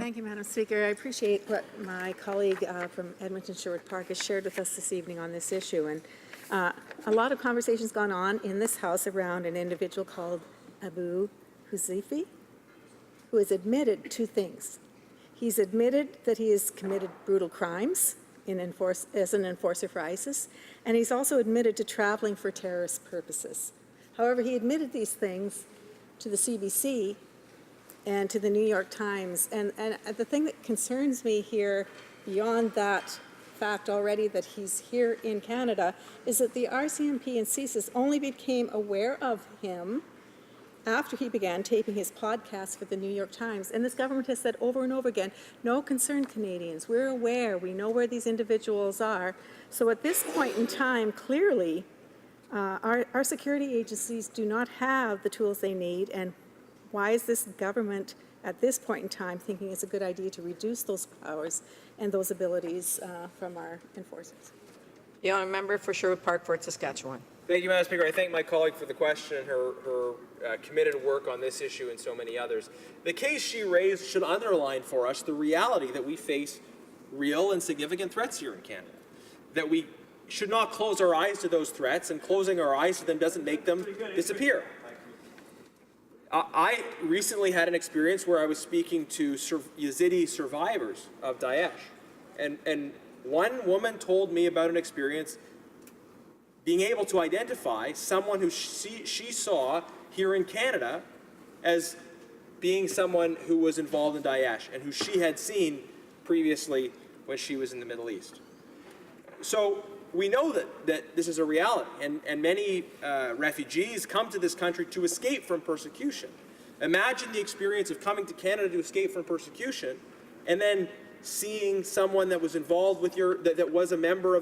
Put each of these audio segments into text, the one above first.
Thank you, Madam Speaker. I appreciate what my colleague from Edmonton-Sherwood Park has shared with us this evening on this issue. And a lot of conversation's gone on in this House around an individual called Abu Huzaifi, who has admitted two things. He's admitted that he has committed brutal crimes as an enforcer for ISIS, and he's also admitted to traveling for terrorist purposes. However, he admitted these things to the CBC and to the New York Times. And the thing that concerns me here, beyond that fact already that he's here in Canada, is that the RCMP and CSIS only became aware of him after he began taping his podcast for the New York Times. And this government has said over and over again, no, concerned Canadians, we're aware, we know where these individuals are. So at this point in time, clearly, our security agencies do not have the tools they need. And why is this government at this point in time thinking it's a good idea to reduce those powers and those abilities from our enforcers? The honourable member for Sherwood Park, Fort Saskatchewan. Thank you, Madam Speaker. I thank my colleague for the question and her committed work on this issue and so many others. The case she raised should underline for us the reality that we face real and significant threats here in Canada, that we should not close our eyes to those threats, and closing our eyes to them doesn't make them disappear. I recently had an experience where I was speaking to Yazidi survivors of Daesh, and one woman told me about an experience being able to identify someone who she saw here in Canada as being someone who was involved in Daesh and who she had seen previously when she was in the Middle East. So we know that this is a reality, and many refugees come to this country to escape from persecution. Imagine the experience of coming to Canada to escape from persecution and then seeing someone that was involved with that was a member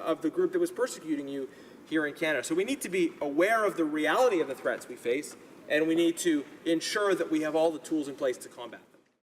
of the group that was persecuting you here in Canada. So we need to be aware of the reality of the threats we face, and we need to ensure that we have all the tools in place to combat them.